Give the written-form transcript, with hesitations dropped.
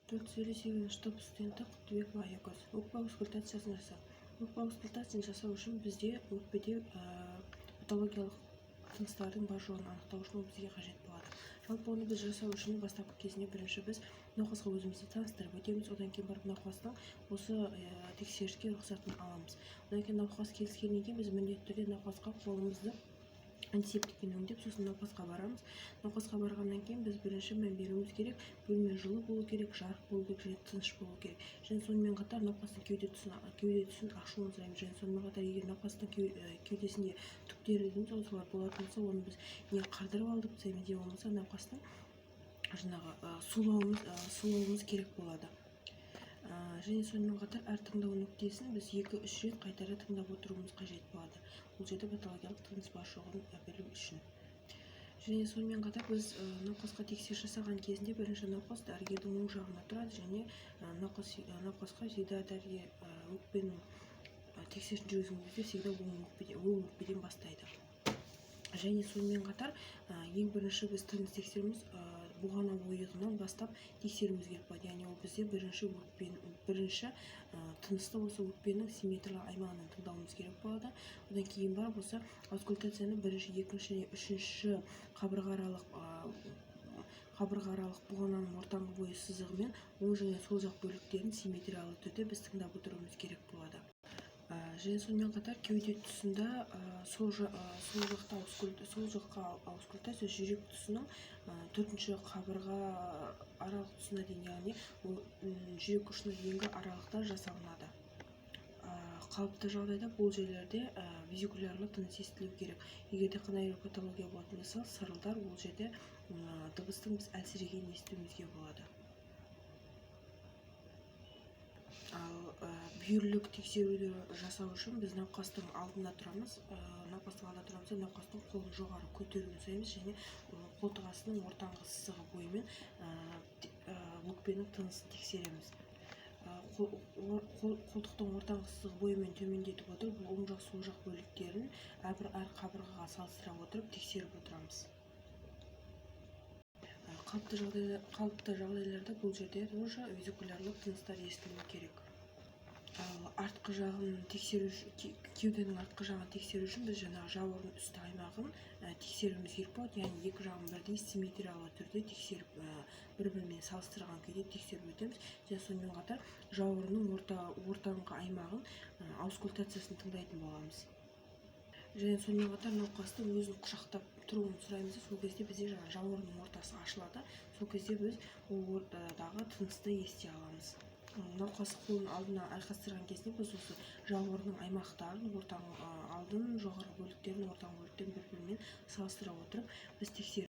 458 штаб студенті Құттыбекова Аякөз. Өкпе аускультациясын жасау. Өкпе аускультациясын жасау үшін бізде өкпеде патологиялық тыныстардың бар жоғын анықтау үшін бізге қажет болады. Жалпы оны біз жасау үшін бастапқы кезінде бірінші біз науқасқа өзімізді таныстырып өтеміз, одан кейін барып науқастың осы тексеріске рұқсатын аламыз. Одан кейін науқас келіскеннен кейін біз міндетті түрде науқасқа қолымызды антисептикпен өңдеп, сосын науқасқа барамыз. Науқасқа барғаннан кейін біз бірінші мән беруіміз керек, бөлме жылы болу керек, жарық болу керек, және тыныш болу керек. Және сонымен қатар науқастың кеуде тұсын ашуын сұраймыз. Және сонымен қатар егер науқастың кеудесінде түктері солар болатын болса, оны біз не қардырып алдық демейді, болмаса науқастың жаңағы сулауымыз керек болады. Және сонымен қатар әр тыңдау нүктесін біз 2-3 рет қайтара тыңдап отыруымыз қажет болады. Бұл жерде патологиялық тыныс бар жоғын білу үшін. Және сонымен қатар біз науқасқа тексеріс жасаған кезінде бірінші науқас дәрігердің оң жағына тұрады, және науқасқа всегда дәрігер өкпенің тексерісін жүргізген кезде всегда оң өкпеден бастайды. Және сонымен қатар ең бірінші біз тыныс тексеруіміз бұғана ойығынан бастап тексеруіміз керек болады. Яғни ол бізде бірінші тынысты осы өкпенің симметриялық аймағынан тыңдауымыз керек болады. Одан кейін барып осы аускультацияны бірінші, екінші және үшінші қабырға аралық бұғананың ортаңғы бойы сызығымен оң және сол жақ бөліктерін симметриялы түрде біз тыңдап отыруымыз керек болады. Және сонымен қатар кеуде тұсында сол жаққа аускультация жүрек тұсының 4-ші қабырға аралық тұсына дейін, яғни жүрек ұшына дейінгі аралықта жасалынады. Қалыпты жағдайда бұл жерлерде визикулярлы тыныс естілу керек. Егер де қандай патология болатын болса, сырылдар, ол жерде дыбыстың біз әлсірегенін естуімізге болады. Ал бүйірлік тексеруді жасау үшін біз науқастың алдында тұрамыз. Науқастың қолын жоғары көтеруін сұраймыз, және қолтық астының ортаңғы сызығы бойымен өкпенің тынысын тексереміз. Қолтықтың ортаңғы сызығы бойымен төмендетіп отырып, оң жақ сол жақ бөліктерін әр қабырғаға салыстыра отырып тексеріп отырамыз. Қалыпты жағдайларда бұл жерде тоже визикулярлық тыныстар естілуі керек. Артқы жағын тексеру, кеуденің артқы жағын тексеру үшін біз жаңағы жауырын үсті аймағын тексеруіміз керек болады. Яғни екі жағын бірдей симметриялы түрде тексеріп, бір-бірімен салыстырған күйде тексеріп өтеміз. Және сонымен қатар жауырынның ортаңғы аймағын аускультациясын тыңдайтын боламыз. Және сонымен қатар науқастың өзін құшақтап тұруын сұраймыз. Сол кезде бізде жауырынның ортасы ашылады. Сол кезде біз ол ортадағы тынысты ести аламыз. Науқас қолын алдына айқастырған кезде біз осы жауырынның аймақтарын, алдын жоғарғы бөліктерін, ортаңғы бөліктерін бір-бірімен салыстыра отырып біз тексеріп